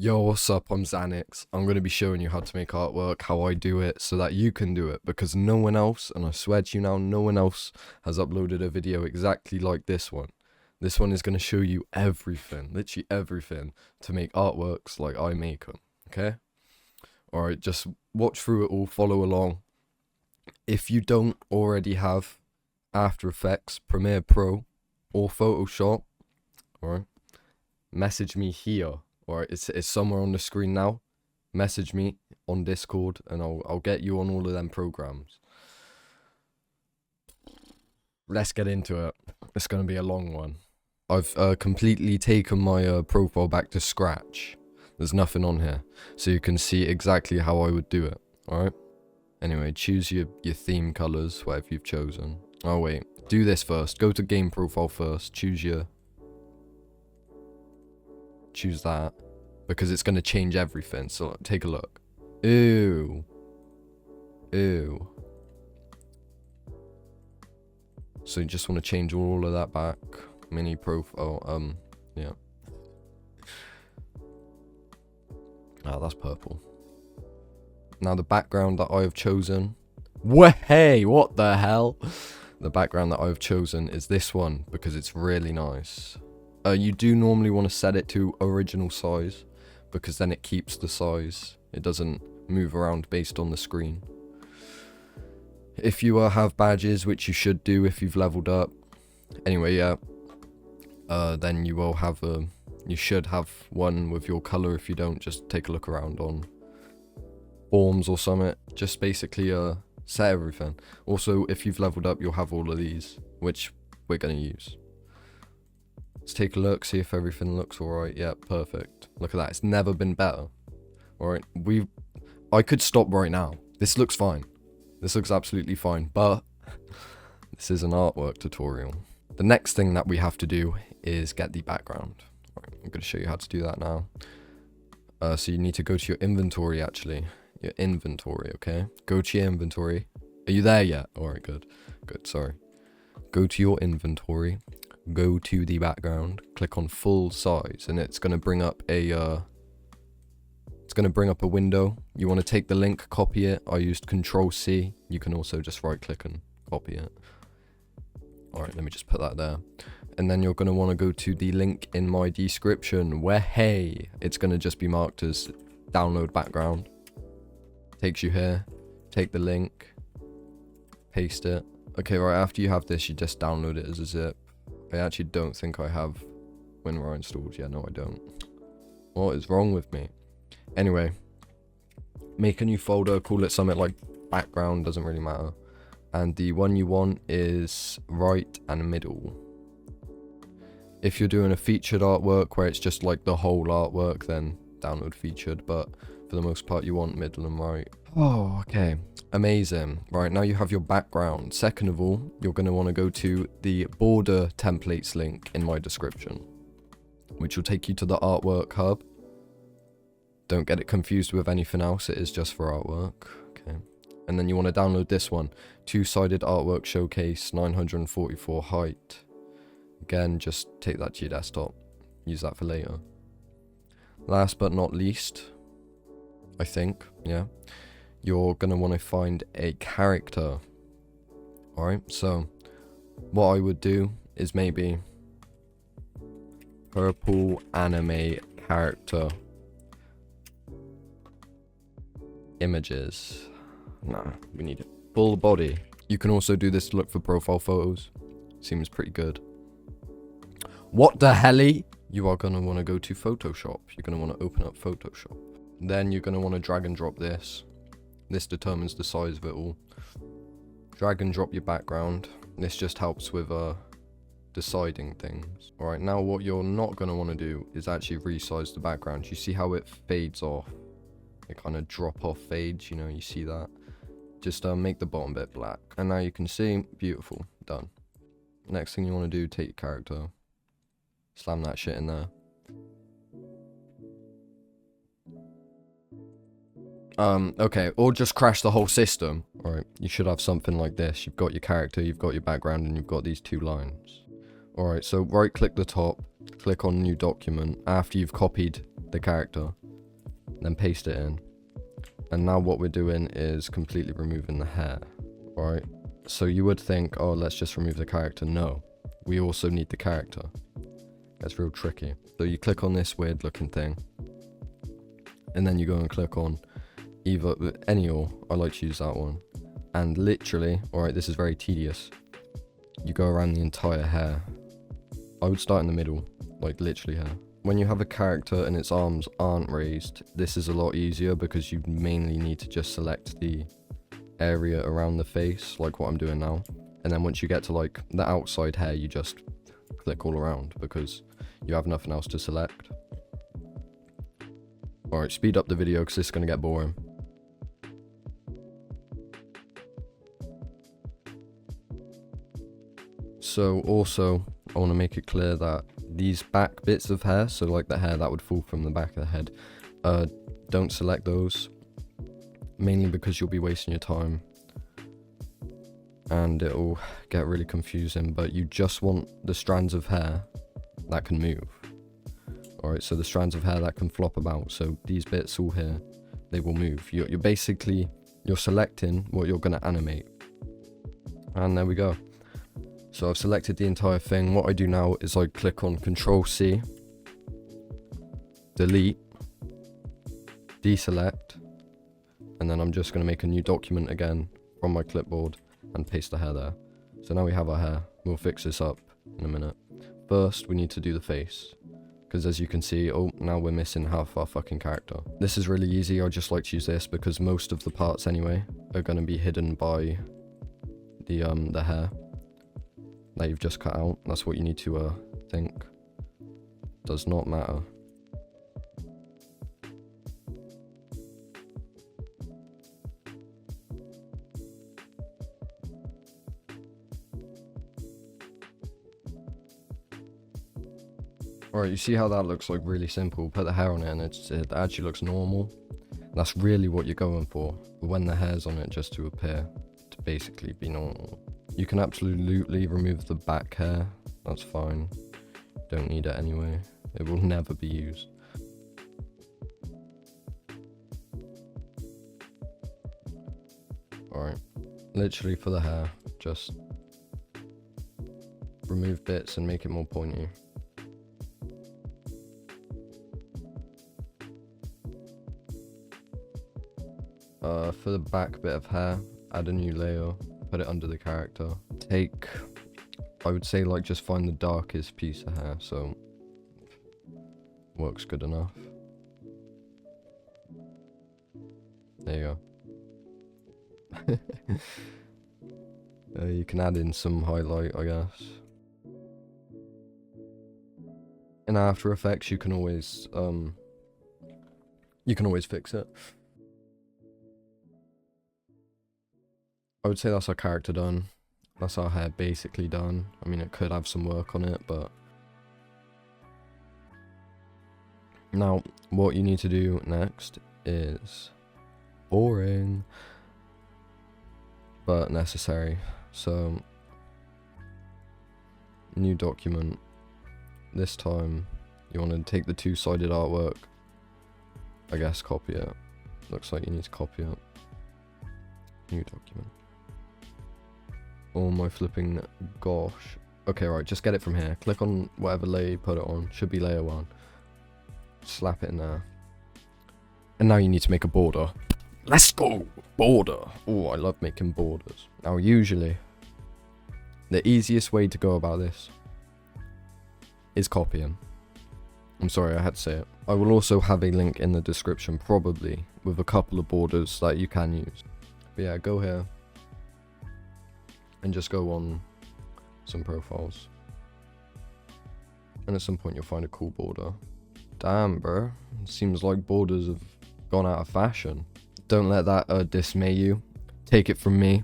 Yo, what's up? I'm Xanix. I'm going to be showing you how to make artwork, how I do it, so that you can do it, because no one else, and I swear to you now, no one else has uploaded a video exactly like this one. This one is going to show you everything, literally everything, to make artworks like I make them, okay? Alright, just watch through it all, follow along. If you don't already have After Effects, Premiere Pro, or Photoshop, alright, message me here. Alright, it's somewhere on the screen now. Message me on Discord and I'll get you on all of them programs. Let's get into it. It's gonna be a long one. I've completely taken my profile back to scratch. There's nothing on here, so you can see exactly how I would do it. Alright. Anyway, choose your theme colors, whatever you've chosen. Oh wait, do this first. Go to game profile first. Choose that, because it's going to change everything. So take a look. Ew. So you just want to change all of that back. Mini profile, yeah. Ah, that's purple. Now the background that I have chosen. Hey, what the hell? The background that I've chosen is this one because it's really nice. You do normally want to set it to original size, because then it keeps the size. It doesn't move around based on the screen. If you have badges, which you should do if you've leveled up. Anyway, yeah. Then you will have you should have one with your color. If you don't, just take a look around on forms or something. Just basically set everything. Also, if you've leveled up, you'll have all of these, which we're going to use. Let's take a look, see if everything looks alright. Yeah, perfect. Look at that. It's never been better. Alright, I could stop right now. This looks fine. This looks absolutely fine, but this is an artwork tutorial. The next thing that we have to do is get the background. Alright, I'm going to show you how to do that now. So you need to go to your inventory, actually. Your inventory, okay? Go to your inventory. Are you there yet? Alright, good. Good, sorry. Go to your inventory. Go to the background, click on full size, and it's going to bring up a window. You want to take the link, copy it. I used Control-C. You can also just right click and copy it. Alright, let me just put that there. And then you're going to want to go to the link in my description where, hey, it's going to just be marked as download background. Takes you here. Take the link, paste it. Okay, right, after you have this, you just download it as a zip. I actually don't think I have WinRAR installed. Yeah, no, I don't. What is wrong with me? Anyway, make a new folder, call it something like background, doesn't really matter. And the one you want is right and middle. If you're doing a featured artwork where it's just like the whole artwork, then download featured, but for the most part you want middle and right. Oh, okay. Amazing. Right, now you have your background. Second of all, you're going to want to go to the border templates link in my description, which will take you to the artwork hub. Don't get it confused with anything else. It is just for artwork. Okay. And then you want to download this one. Two-sided artwork showcase, 944 height. Again, just take that to your desktop. Use that for later. Last but not least, I think, yeah, you're going to want to find a character. Alright, so what I would do is maybe purple animate character images. Nah, we need it. Full body. You can also do this to look for profile photos. Seems pretty good. What the helly? You are going to want to go to Photoshop. You're going to want to open up Photoshop. Then you're going to want to drag and drop this. This determines the size of it all. Drag and drop your background. This just helps with deciding things. Alright, now what you're not going to want to do is actually resize the background. You see how it fades off? It kind of drop off fades, you know, you see that? Just make the bottom bit black. And now you can see, beautiful, done. Next thing you want to do, take your character. Slam that shit in there. Okay, or just crash the whole system. Alright, you should have something like this. You've got your character, you've got your background, and you've got these two lines. Alright, so right click the top, click on new document after you've copied the character. then paste it in. And now what we're doing is completely removing the hair, right? So you would think, oh, let's just remove the character. No, we also need the character. That's real tricky. So you click on this weird looking thing, and then you go and click on either any, or I like to use that one. And literally, alright, this is very tedious. You go around the entire hair. I would start in the middle, like literally here. When you have a character and its arms aren't raised, this is a lot easier because you mainly need to just select the area around the face, like what I'm doing now. And then once you get to like the outside hair, you just click all around because you have nothing else to select. Alright, speed up the video because this is going to get boring. So also, I want to make it clear that these back bits of hair, so like the hair that would fall from the back of the head, don't select those, mainly because you'll be wasting your time and it'll get really confusing. But you just want the strands of hair that can move. Alright, so the strands of hair that can flop about, so these bits all here, they will move. You're basically, you're selecting what you're going to animate. And there we go. So I've selected the entire thing. What I do now is I click on Control C, delete, deselect, and then I'm just going to make a new document again from my clipboard and paste the hair there. So now we have our hair. We'll fix this up in a minute. First, we need to do the face, because as you can see, oh, now we're missing half our fucking character. This is really easy. I just like to use this because most of the parts anyway are going to be hidden by the hair that you've just cut out. That's what you need to think. Does not matter. Alright, you see how that looks like really simple? Put the hair on it and it actually looks normal. That's really what you're going for. When the hair's on it, just to appear to basically be normal. You can absolutely remove the back hair. That's fine. Don't need it anyway. It will never be used. Alright. Literally for the hair, just remove bits and make it more pointy. For the back bit of hair, add a new layer, put it under the character. Take, I would say, like, just find the darkest piece of hair, so works good enough. There you go. You can add in some highlight, I guess. In After Effects, you can always fix it. I would say that's our character done. That's our hair basically done. I mean, it could have some work on it, but... Now, what you need to do next is... boring, but necessary. So, new document. This time, you want to take the two-sided artwork. I guess copy it. Looks like you need to copy it. New document. Oh my flipping gosh. Okay, right, just get it from here. Click on whatever layer you put it on. Should be layer 1. Slap it in there. And now you need to make a border. Let's go! Border! Oh, I love making borders. Now, usually, the easiest way to go about this is copying. I'm sorry, I had to say it. I will also have a link in the description, probably, with a couple of borders that you can use. But yeah, go here. And just go on some profiles. And at some point you'll find a cool border. Damn, bro. Seems like borders have gone out of fashion. Don't let that dismay you. Take it from me.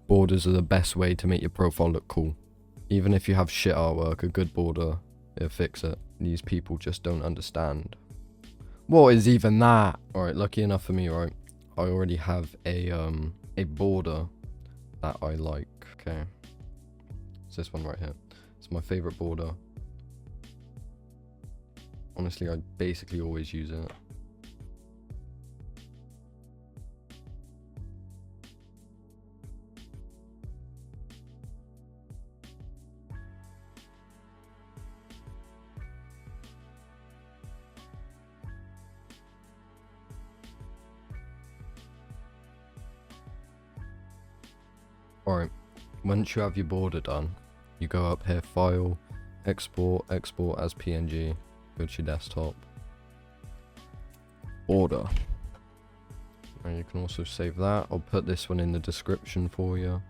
Borders are the best way to make your profile look cool. Even if you have shit artwork, a good border, it'll fix it. These people just don't understand. What is even that? Alright, lucky enough for me, right? I already have a border that I like. Okay, it's this one right here. It's my favorite border. Honestly, I basically always use it. Alright, once you have your border done, you go up here, File, Export as PNG, go to your desktop, Border. And you can also save that. I'll put this one in the description for you.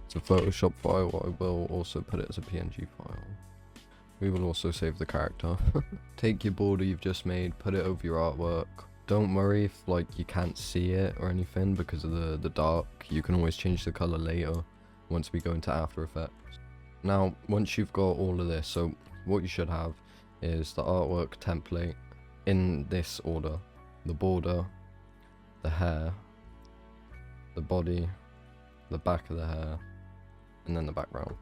It's a Photoshop file. I will also put it as a PNG file. We will also save the character. Take your border you've just made, put it over your artwork. Don't worry if like you can't see it or anything because of the dark. You can always change the color later once we go into After Effects. Now, once you've got all of this, so what you should have is the artwork template in this order. The border, the hair, the body, the back of the hair, and then the background.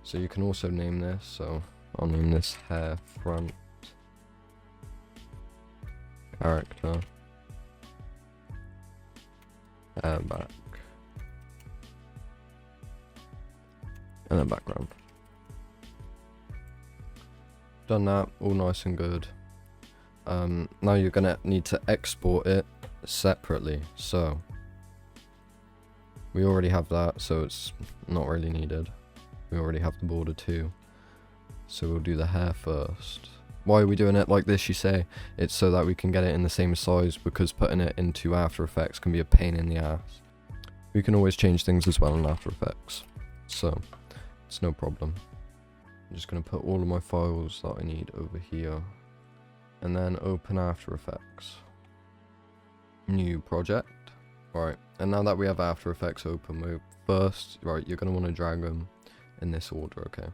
So you can also name this, so I'll name this hair front character, hair back, and then background. Done that, all nice and good. Now you're gonna need to export it separately, so we already have that, so it's not really needed. We already have the border too, so we'll do the hair first. Why are we doing it like this, you say? It's so that we can get it in the same size, because putting it into After Effects can be a pain in the ass. We can always change things as well in After Effects, so it's no problem. I'm just going to put all of my files that I need over here, and then open After Effects. New project. Right, and now that we have After Effects open, you're going to want to drag them in this order, okay?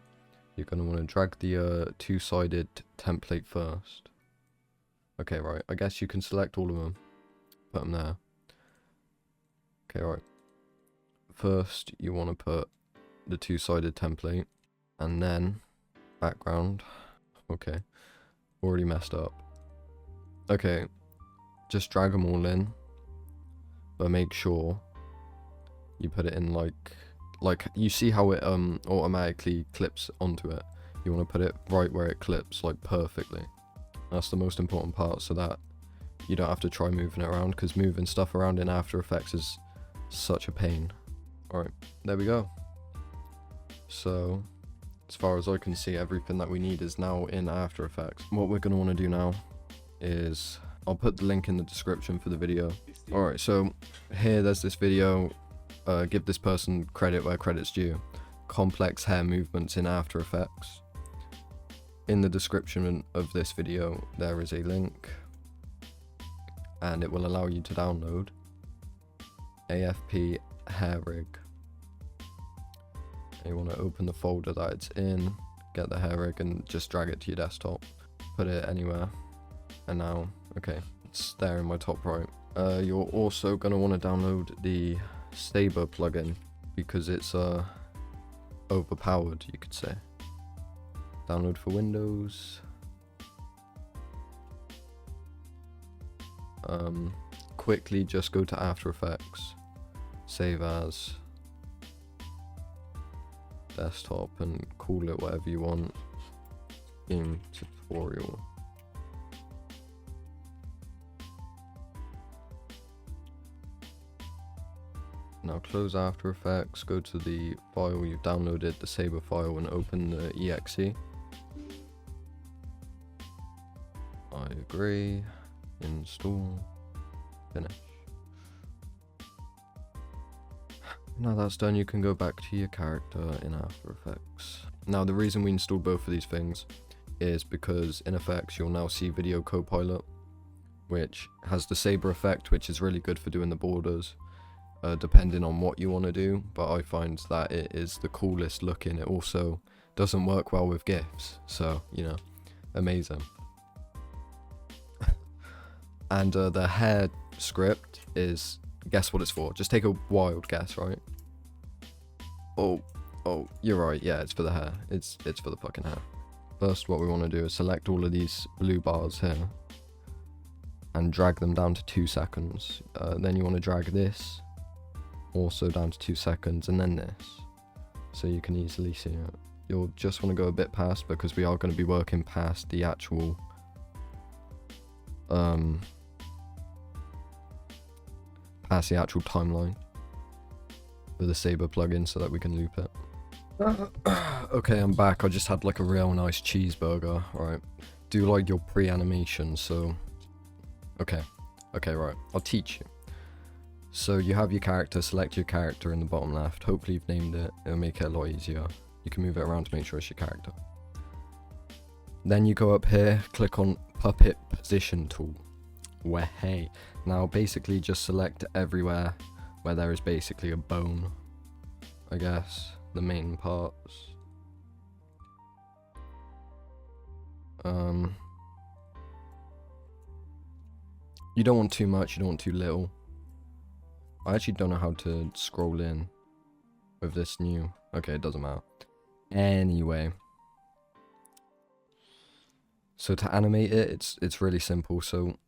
You're going to want to drag the two-sided template first. Okay, right, I guess you can select all of them, put them there. Okay, right. First, you want to put the two-sided template, and then background. Okay, already messed up. Okay, just drag them all in, but make sure you put it in like you see how it automatically clips onto it. You want to put it right where it clips, like perfectly. That's the most important part, so that you don't have to try moving it around, because moving stuff around in After Effects is such a pain. Alright, there we go. So as far as I can see, everything that we need is now in After Effects. What we're going to want to do now is, I'll put the link in the description for the video. Alright, so here there's this video, give this person credit where credit's due. Complex hair movements in After Effects. In the description of this video there is a link, and it will allow you to download AFP hair rig. You want to open the folder that it's in, get the hair rig, and just drag it to your desktop. Put it anywhere, and now, okay, it's there in my top right. You're also going to want to download the Saber plugin, because it's overpowered, you could say. Download for Windows. Quickly just go to After Effects, save as, desktop, and call it whatever you want. Game tutorial. Now close After Effects, go to the file you've downloaded, the Saber file, and open the exe. I agree. Install. Finish. Now that's done, you can go back to your character in After Effects. Now the reason we installed both of these things is because in Effects you'll now see Video Copilot, which has the Saber effect, which is really good for doing the borders, depending on what you want to do, but I find that it is the coolest looking. It also doesn't work well with GIFs, so, you know, amazing. And the hair script is, guess what it's for? Just take a wild guess, right? Oh, you're right, yeah, it's for the hair. It's for the fucking hair. First, what we want to do is select all of these blue bars here and drag them down to 2 seconds. Then you want to drag this also down to 2 seconds, and then this, so you can easily see it. You'll just want to go a bit past, because we are going to be working past the actual timeline. with the Saber plugin so that we can loop it. Okay, I'm back. I just had like a real nice cheeseburger. Alright, do like your pre-animation. So okay, right, I'll teach you. So you have your character, select your character in the bottom left. Hopefully you've named it, it'll make it a lot easier. You can move it around to make sure it's your character. Then you go up here, click on puppet position tool. Hey. Now basically just select everywhere where there is basically a bone, I guess, the main parts. You don't want too much, you don't want too little. I actually don't know how to scroll in with this new... Okay, it doesn't matter. Anyway. So to animate it, it's really simple. So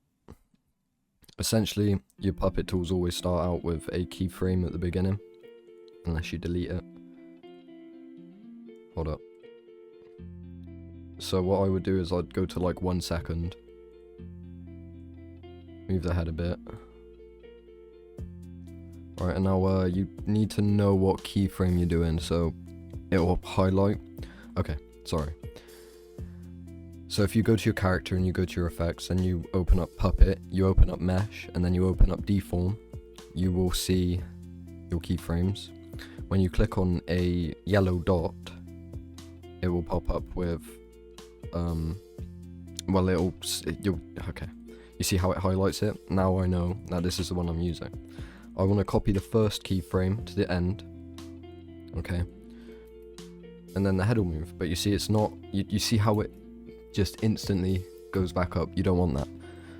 essentially, your puppet tools always start out with a keyframe at the beginning, unless you delete it. Hold up. So what I would do is I'd go to like 1 second. Move the head a bit. Alright, and now you need to know what keyframe you're doing, so it will highlight. Okay, sorry. So if you go to your character and you go to your effects, then you open up puppet, you open up mesh, and then you open up deform, you will see your keyframes. When you click on a yellow dot, it will pop up with, well, okay. You see how it highlights it? Now I know that this is the one I'm using. I want to copy the first keyframe to the end, okay? And then the head will move, but you see it's not, you see how it just instantly goes back up. You don't want that.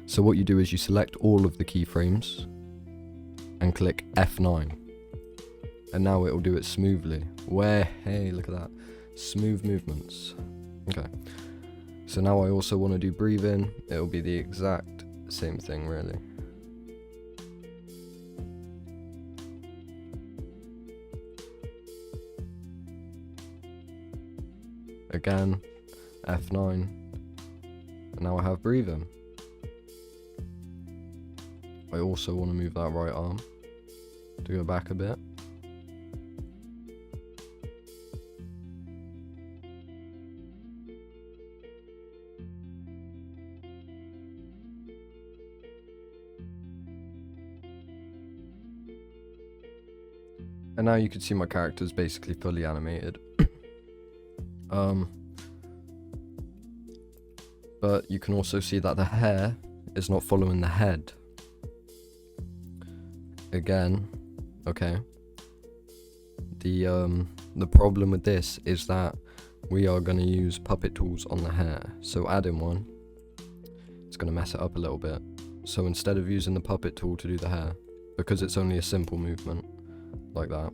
So what you do is you select all of the keyframes and click F9. And now it will do it smoothly. Hey, look at that. Smooth movements. Okay. So now I also want to do breathing. It will be the exact same thing, really. Again, F9. And now I have breathing. I also want to move that right arm to go back a bit. And now you can see my character's basically fully animated. But you can also see that the hair is not following the head. Again, okay. The problem with this is that we are going to use puppet tools on the hair. So adding one, it's going to mess it up a little bit. So instead of using the puppet tool to do the hair, because it's only a simple movement like that,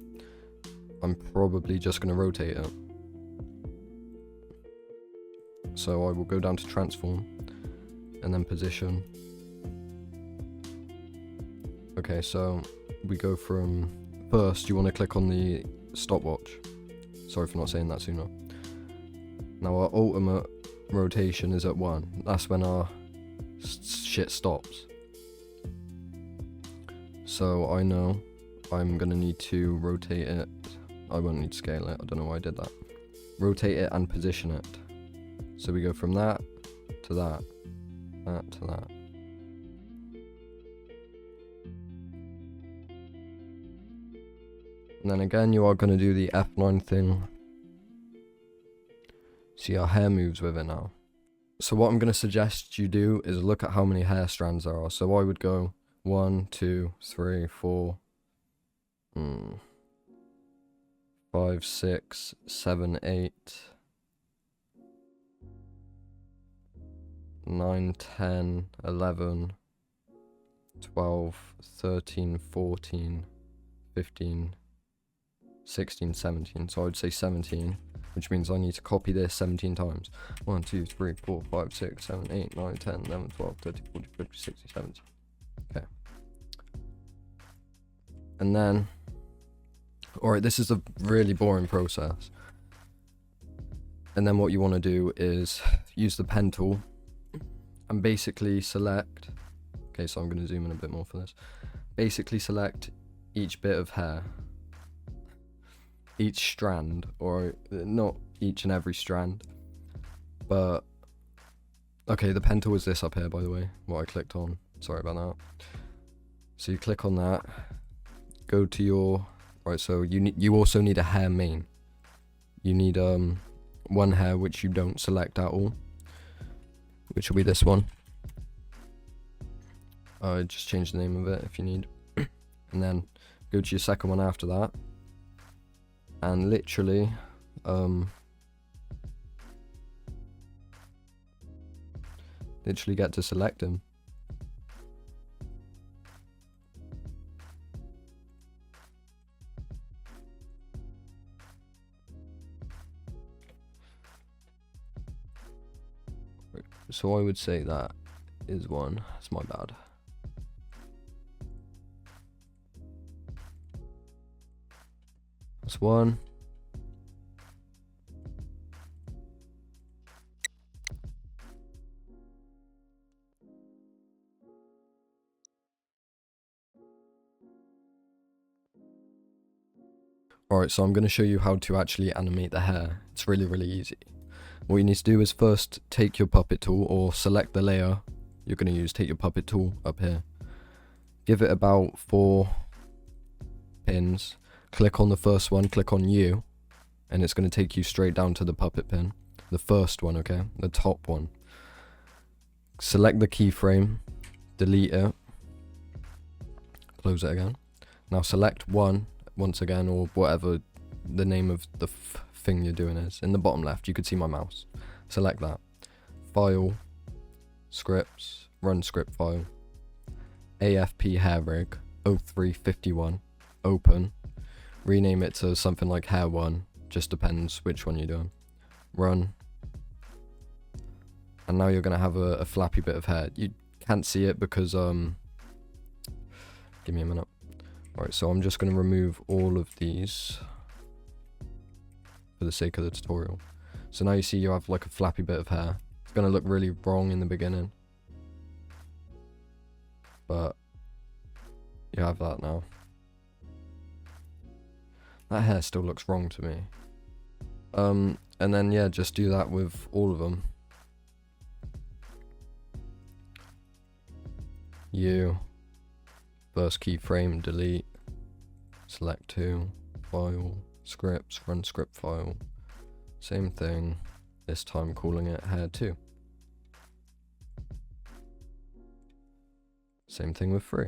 I'm probably just going to rotate it. So I will go down to transform and then position. Okay, so we go from first, you want to click on the stopwatch. Sorry for not saying that sooner. Now our ultimate rotation is at 1. That's when our shit stops. So I know I'm gonna need to rotate it. I won't need to scale it. I don't know why I did that. Rotate it and position it. So we go from that to that, that to that. And then again, you are going to do the F9 thing. See, our hair moves with it now. So what I'm going to suggest you do is look at how many hair strands there are. So I would go 1, 2, 3, 4, 5, 6, 7, 8, 9, 10, 11, 12, 13, 14, 15, 16, 17. So I would say 17, which means I need to copy this 17 times. 1, 2, 3, 4, 5, 6, 7, 8, 9, 10, 11, 12, 13, 14, 15, 16, 17. Okay. And then, alright, this is a really boring process. And then what you want to do is use the pen tool and basically select, okay, so I'm going to zoom in a bit more for this. Basically select each bit of hair each strand, or not each and every strand, but okay, the pen tool is this up here, by the way, what I clicked on. Sorry about that. So you click on that, go to your right. So you also need a hair main. You need one hair which you don't select at all, which will be this one. Just change the name of it if you need, and then go to your second one after that, and literally get to select him. So I would say that is one. That's my bad. That's one. Alright, so I'm going to show you how to actually animate the hair. It's really easy. What you need to do is first take your puppet tool, or select the layer you're going to use. Take your puppet tool up here. Give it about 4 pins. Click on the first one, click on U, and it's going to take you straight down to the puppet pin. The first one, okay? The top one. Select the keyframe, delete it, close it again. Now select one once again, or whatever the name of the thing you're doing is. In the bottom left, you could see my mouse. Select that. File, scripts, run script file, AFP hair rig 0351, open. Rename it to something like hair 1, just depends which one you're doing. Run. And now you're going to have a flappy bit of hair. You can't see it because, give me a minute. Alright, so I'm just going to remove all of these for the sake of the tutorial. So now you see you have like a flappy bit of hair. It's going to look really wrong in the beginning, but you have that now. That hair still looks wrong to me. And then yeah, just do that with all of them. U, first keyframe, delete, select 2, file, scripts, run script file. Same thing, this time calling it hair 2. Same thing with 3.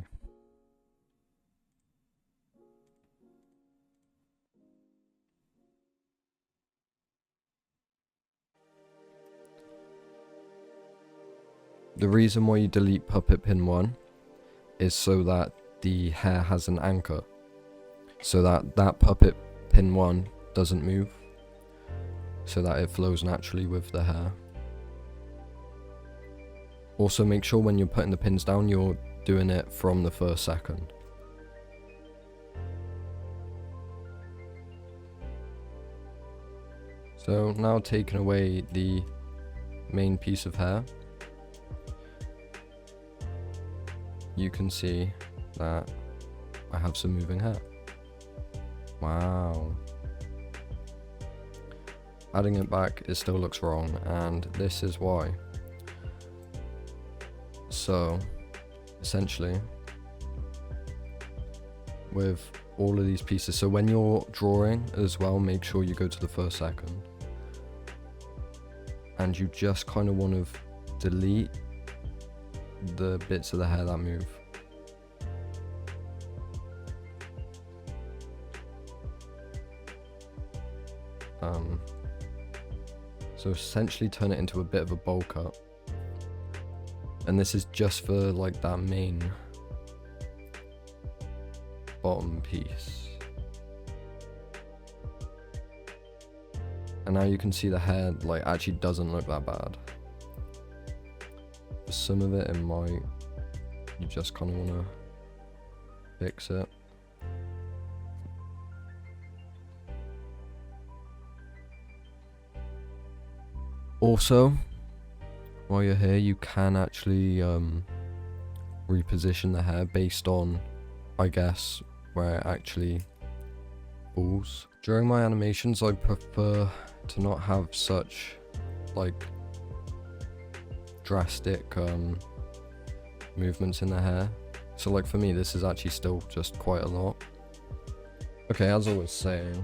The reason why you delete puppet pin 1 is so that the hair has an anchor, so that that puppet pin 1 doesn't move, so that it flows naturally with the hair. Also make sure when you're putting the pins down, you're doing it from the first second. So now taking away the main piece of hair, you can see that I have some moving hair. Wow. Adding it back, it still looks wrong, and this is why. So, essentially, with all of these pieces, so when you're drawing as well, make sure you go to the first second. And you just kind of want to delete the bits of the hair that move. So essentially turn it into a bit of a bowl cut. And this is just for like that main bottom piece. And now you can see the hair like actually doesn't look that bad. For some of it might, you just kind of want to fix it. Also, while you're here, you can actually reposition the hair based on, I guess, where it actually falls. During my animations, I prefer to not have such, like, drastic movements in the hair. So, like, for me, this is actually still just quite a lot. Okay, as I was saying,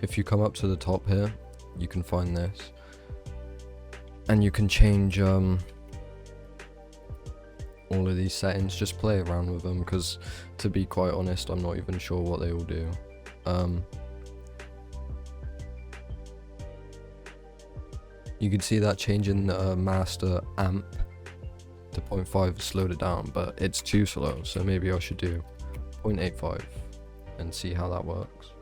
if you come up to the top here, you can find this. And you can change all of these settings. Just play around with them, because to be quite honest, I'm not even sure what they all do. You can see that changing the master amp to 0.5 slowed it down, but it's too slow, so maybe I should do 0.85 and see how that works.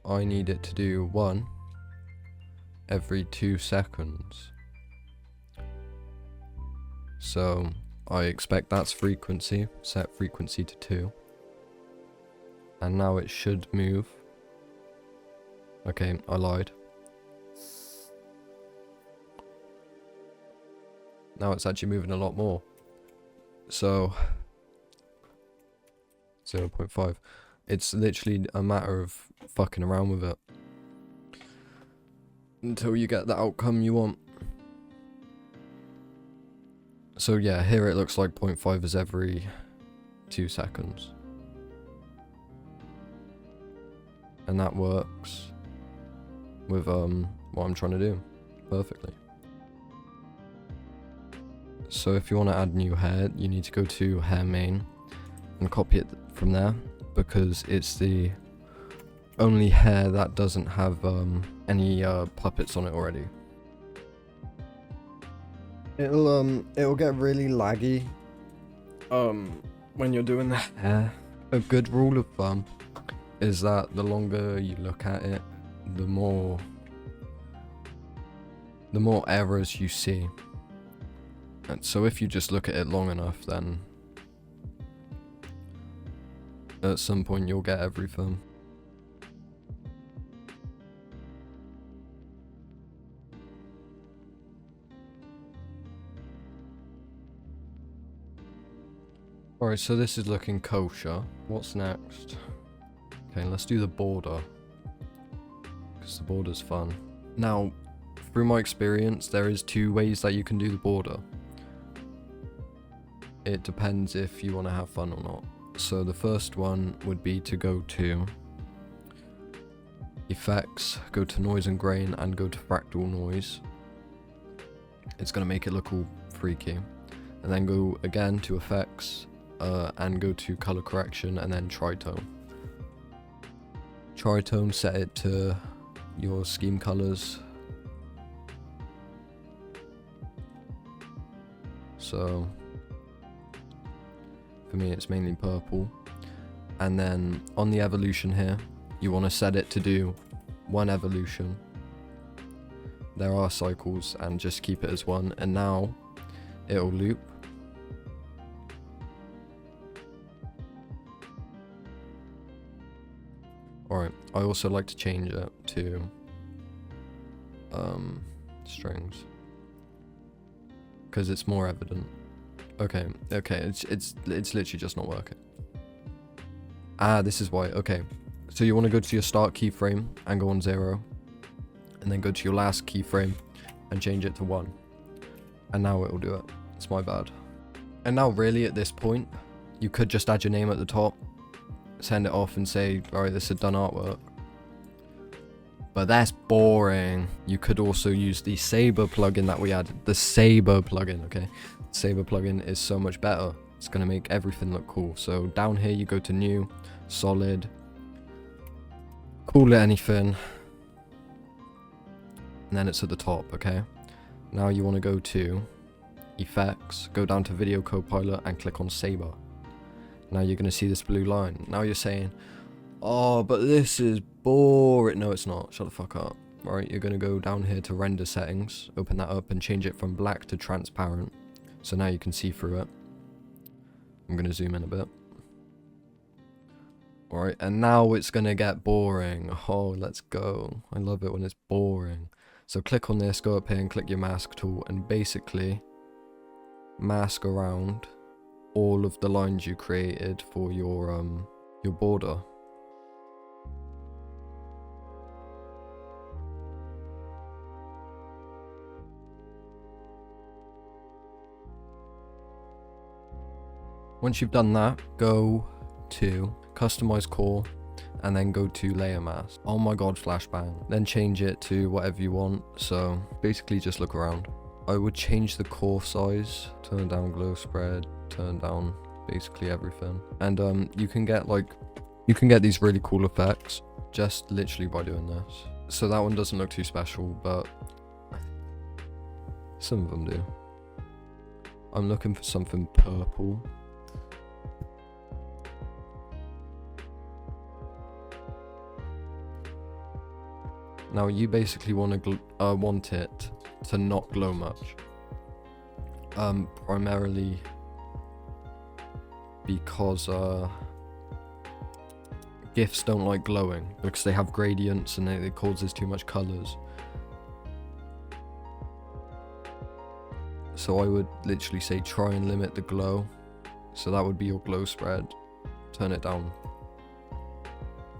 I need it to do 1 every 2 seconds. So I expect that's frequency, set frequency to 2. And now it should move. Okay, I lied. Now it's actually moving a lot more. So 0.5. It's literally a matter of fucking around with it until you get the outcome you want. So yeah, here it looks like 0.5 is every 2 seconds. And that works with what I'm trying to do perfectly. So if you want to add new hair, you need to go to hair main and copy it from there, because it's the only hair that doesn't have any puppets on it already. It'll get really laggy when you're doing the hair. A good rule of thumb is that the longer you look at it, the more errors you see. And so if you just look at it long enough, then at some point you'll get everything. Alright, so this is looking kosher. What's next? Okay, let's do the border, because the border's fun. Now, through my experience, there is 2 ways that you can do the border. It depends if you want to have fun or not. So the first one would be to go to effects, go to noise and grain, and go to fractal noise. It's going to make it look all freaky. And then go again to effects, and go to color correction, and then tritone. Tritone, set it to your scheme colors. So for me it's mainly purple. And then on the evolution here, you want to set it to do 1 evolution. There are cycles, and just keep it as 1, and now it'll loop. Alright, I also like to change it to strings, because it's more evident. Okay, it's literally just not working. Ah, this is why. Okay, so you want to go to your start keyframe and go on 0, and then go to your last keyframe and change it to 1, and now it will do it. It's my bad. And now really at this point, you could just add your name at the top, send it off and say, alright, this is done artwork. But that's boring. You could also use the Saber plugin that we added. The Saber plugin, okay? The Saber plugin is so much better. It's going to make everything look cool. So down here you go to new, solid, call it anything. And then it's at the top, okay? Now you want to go to effects, go down to video copilot and click on Saber. Now you're going to see this blue line. Now you're saying, oh, but this is boring. No, it's not. Shut the fuck up. Alright, you're going to go down here to render settings, open that up and change it from black to transparent. So now you can see through it. I'm going to zoom in a bit. Alright, and now it's going to get boring. Oh, let's go. I love it when it's boring. So click on this, go up here and click your mask tool, and basically mask around all of the lines you created for your border. Once you've done that, go to customize core and then go to layer mask. Oh my god, flashbang. Then change it to whatever you want. So basically just look around. I would change the core size, turn down glow spread, turn down basically everything. And you can get these really cool effects just literally by doing this. So that one doesn't look too special, but some of them do. I'm looking for something purple. Now you basically want it to not glow much, primarily because GIFs don't like glowing because they have gradients and it causes too much colors. So I would literally say try and limit the glow. So that would be your glow spread. Turn it down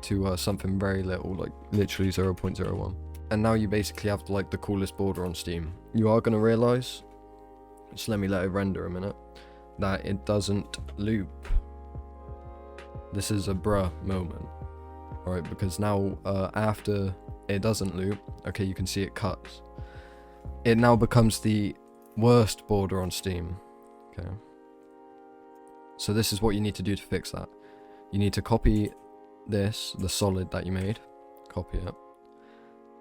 to something very little, like literally 0.01. And now you basically have like the coolest border on Steam. You are going to realize, just let me let it render a minute, that it doesn't loop. This is a bruh moment, alright, because now after it doesn't loop, okay, you can see it cuts. It now becomes the worst border on Steam. Okay, so this is what you need to do to fix that. You need to copy this, the solid that you made, copy it.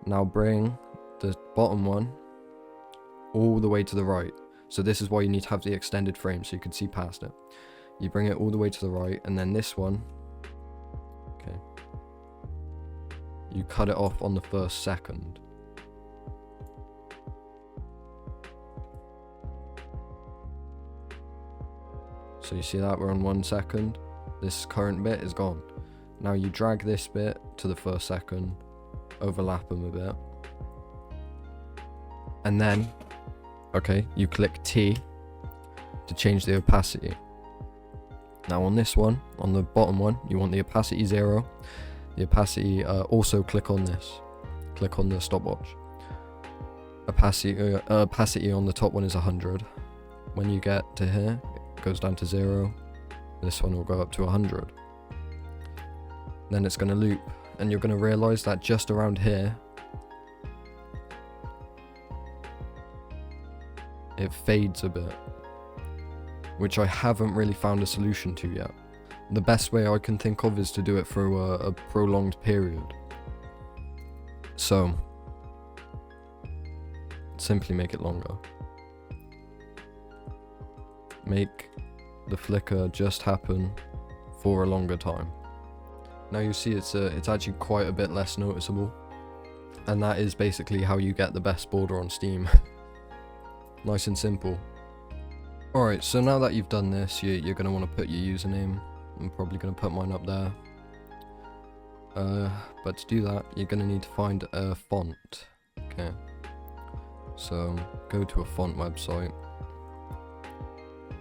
Now bring the bottom one all the way to the right. So this is why you need to have the extended frame so you can see past it. You bring it all the way to the right, and then this one, okay, you cut it off on the first second. So you see that we're on 1 second. This current bit is gone. Now you drag this bit to the first second, overlap them a bit, and then, okay, you click T to change the opacity. Now on this one, on the bottom one, you want the opacity 0. The opacity, also click on this. Click on the stopwatch. Opacity on the top one is 100. When you get to here, it goes down to 0. This one will go up to 100. Then it's going to loop, and you're going to realize that just around here, it fades a bit, which I haven't really found a solution to yet. The best way I can think of is to do it through a prolonged period. So simply make it longer. Make the flicker just happen for a longer time. Now you see it's actually quite a bit less noticeable, and that is basically how you get the best border on Steam. Nice and simple. Alright, so now that you've done this, you're going to want to put your username. I'm probably going to put mine up there. But to do that, you're going to need to find a font. Okay. So go to a font website.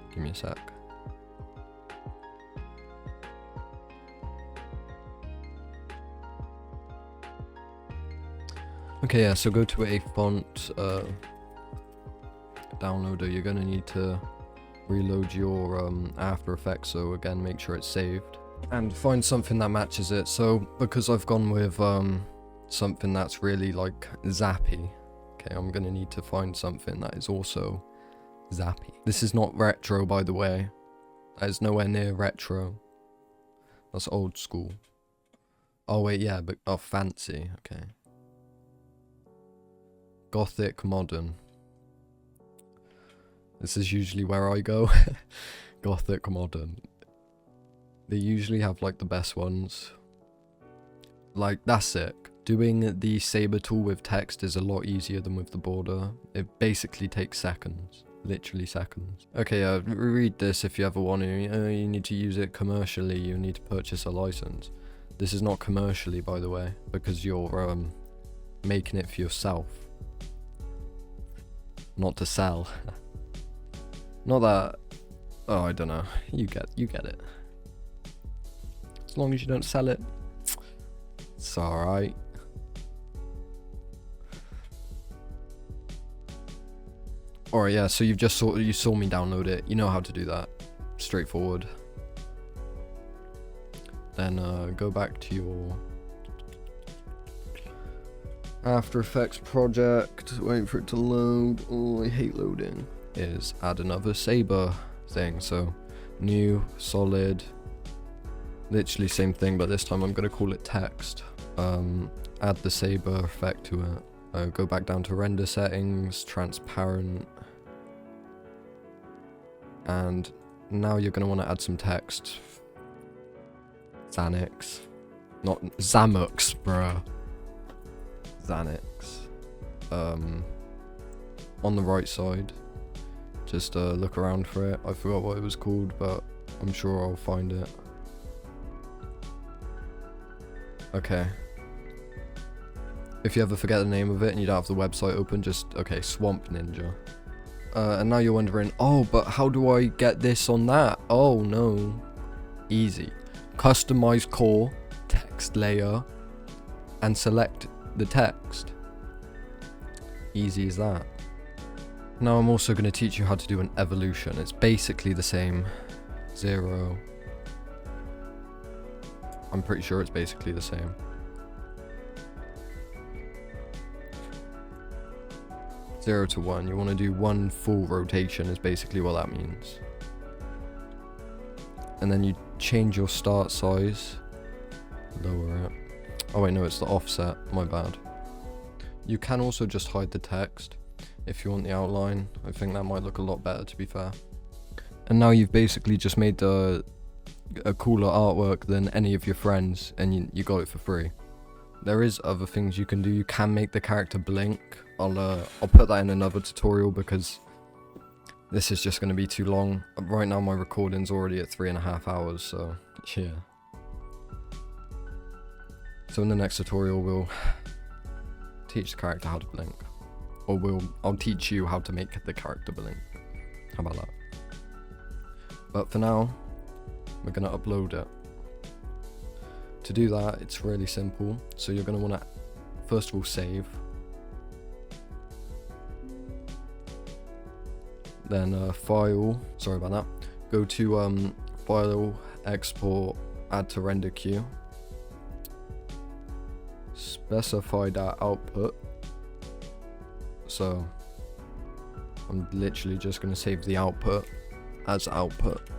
Give me a sec. Okay, yeah, so go to a font downloader. You're going to need to reload your After Effects, so again, make sure it's saved. And find something that matches it. So, because I've gone with something that's really like zappy, okay, I'm going to need to find something that is also zappy. This is not retro, by the way. That is nowhere near retro. That's old school. Oh wait, yeah, but oh, fancy, okay. Gothic modern. This is usually where I go. Gothic modern. They usually have like the best ones. Like, that's it. Doing the saber tool with text is a lot easier than with the border. It basically takes seconds. Literally seconds. Okay, read this if you ever want to. You need to use it commercially. You need to purchase a license. This is not commercially, by the way, because you're making it for yourself. not to sell. Not that, oh, I don't know, you get it. As long as you don't sell it, it's alright. Alright, yeah, so you saw me download it. You know how to do that. Straightforward. Then go back to your After Effects project. Wait for it to load. Oh, I hate loading. Is add another saber thing. So new, solid, literally same thing, but this time I'm gonna call it text. Add the saber effect to it. Go back down to render settings, transparent, and now you're going to want to add some text. Xanax. Not Zamux, bruh. Xanax. On the right side. Just look around for it. I forgot what it was called, but I'm sure I'll find it. Okay. If you ever forget the name of it and you don't have the website open, just, okay, Swamp Ninja. And now you're wondering, oh, but how do I get this on that? Oh, no. Easy. Customize core, text layer, and select the text. Easy as that. Now I'm also going to teach you how to do an evolution. It's basically the same. 0. I'm pretty sure it's basically the same. 0 to 1. You want to do 1 full rotation is basically what that means. And then you change your start size. Lower it. Oh wait, no, it's the offset. My bad. You can also just hide the text if you want the outline. I think that might look a lot better, to be fair. And now you've basically just made a cooler artwork than any of your friends, and you got it for free. There is other things you can do. You can make the character blink. I'll put that in another tutorial because this is just going to be too long. Right now my recording's already at 3.5 hours, so yeah. So in the next tutorial we'll teach the character how to blink. Or I'll teach you how to make the character blink. How about that? But for now, we're going to upload it. To do that, it's really simple. So you're going to want to, first of all, save. Then file, sorry about that. Go to file, export, add to render queue. Specify that output. So I'm literally just going to save the output as output.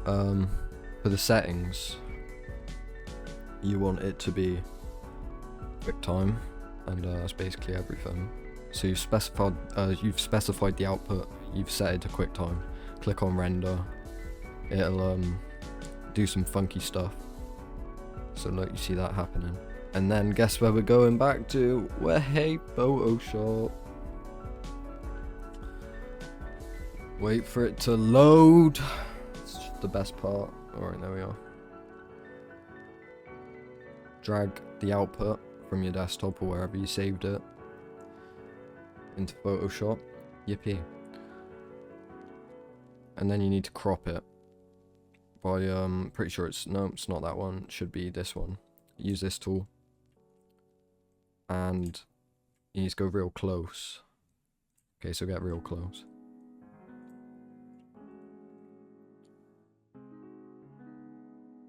For the settings, you want it to be QuickTime, and that's basically everything. So you've specified the output, you've set it to QuickTime. Click on render, it'll do some funky stuff. So look, you see that happening. And then guess where we're going back to? Well, hey, Photoshop. Wait for it to load. It's just the best part. Alright, there we are. Drag the output from your desktop or wherever you saved it into Photoshop. Yippee. And then you need to crop it by pretty sure it's not that one, it should be this one. Use this tool and you need to go real close. Okay, so get real close.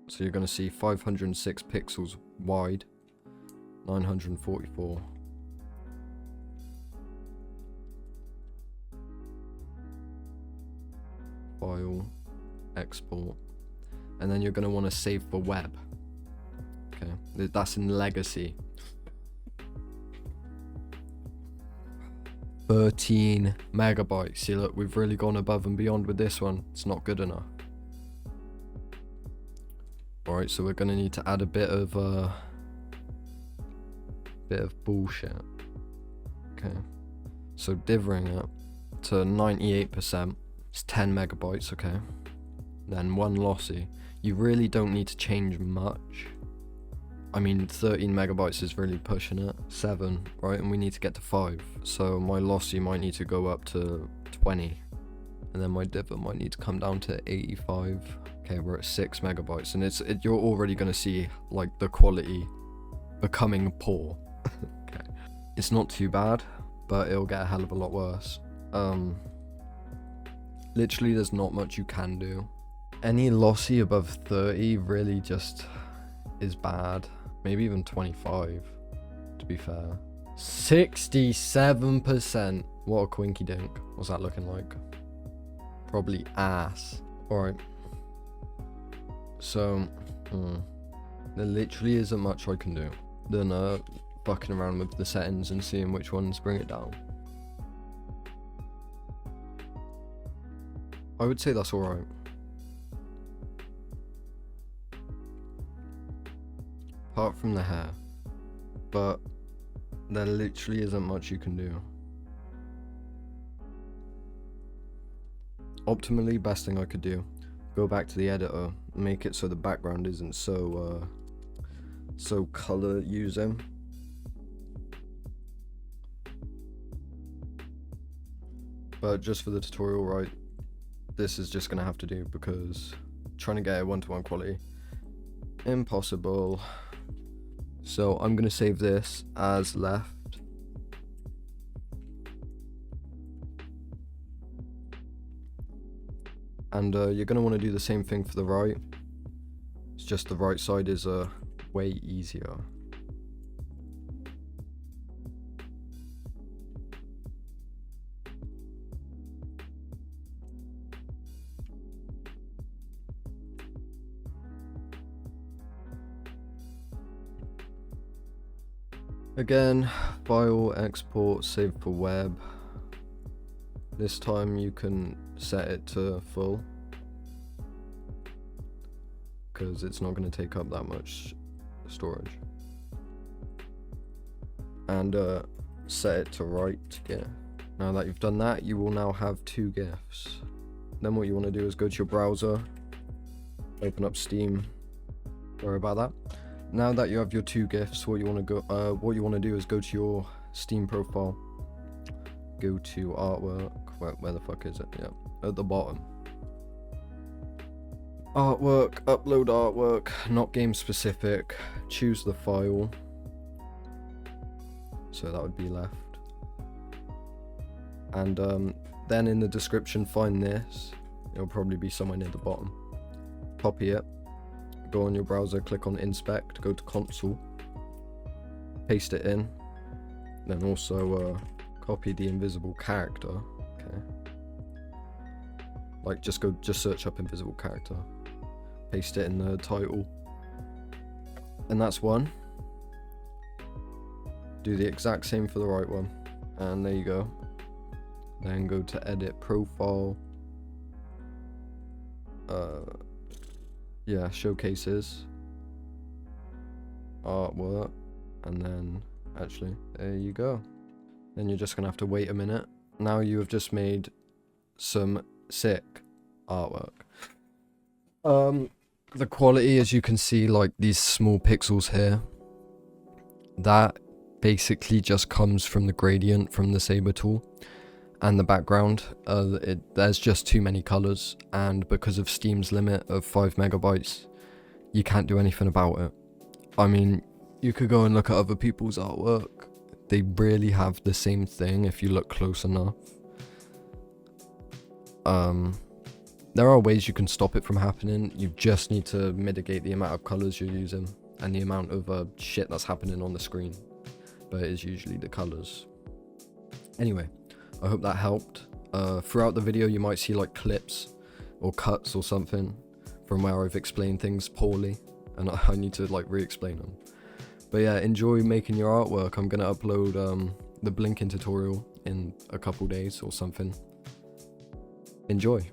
So you're going to see 506 pixels wide, 944. File, export, and then you're going to want to save for web. Okay, that's in legacy. 13 megabytes. See, look, we've really gone above and beyond with this one. It's not good enough. Alright, so we're going to need to add a bit of bullshit. Okay, so divvying it to 98%. It's 10 megabytes, okay. Then one lossy. You really don't need to change much. I mean, 13 megabytes is really pushing it. 7, right? And we need to get to 5. So my lossy might need to go up to 20. And then my divot might need to come down to 85. Okay, we're at 6 megabytes. And you're already going to see, like, the quality becoming poor. Okay. It's not too bad, but it'll get a hell of a lot worse. Literally, there's not much you can do. Any lossy above 30 really just is bad. Maybe even 25, to be fair. 67%. What a quinky dink. What's that looking like? Probably ass. Alright. So, there literally isn't much I can do than fucking around with the settings and seeing which ones bring it down. I would say that's alright. Apart from the hair. But there literally isn't much you can do. Optimally, best thing I could do, go back to the editor, make it so the background isn't so color using. But just for the tutorial, right, this is just gonna have to do, because trying to get a 1-to-1 quality, impossible. So I'm gonna save this as left. And you're going to want to do the same thing for the right. It's just the right side is way easier. Again, file, export, save for web. This time you can set it to full, because it's not going to take up that much storage. And set it to right GIF. Now that you've done that, you will now have 2 GIFs. Then what you want to do is go to your browser, open up Steam. Sorry about that. Now that you have your 2 GIFs, what you want to do is go to your Steam profile, go to artwork. Where the fuck is it? Yeah, at the bottom. Artwork, upload artwork, not game specific. Choose the file. So that would be left. And then in the description, find this. It'll probably be somewhere near the bottom. Copy it. Go on your browser, click on inspect, go to console, paste it in. Then also copy the invisible character. Okay. Like just search up invisible character. Paste it in the title. And that's one. Do the exact same for the right one. And there you go. Then go to edit profile. Yeah, showcases. Artwork. And then actually, there you go. Then you're just gonna have to wait a minute. Now you have just made some sick artwork. The quality, as you can see, like these small pixels here, that basically just comes from the gradient from the saber tool and the background. There's just too many colors, and because of Steam's limit of 5 megabytes, you can't do anything about it. I mean, you could go and look at other people's artwork. They really have the same thing if you look close enough. There are ways you can stop it from happening. You just need to mitigate the amount of colors you're using and the amount of shit that's happening on the screen. But it is usually the colors. Anyway, I hope that helped. Throughout the video you might see like clips or cuts or something from where I've explained things poorly, and I need to like re-explain them. But yeah, enjoy making your artwork. I'm gonna upload the blinking tutorial in a couple days or something. Enjoy.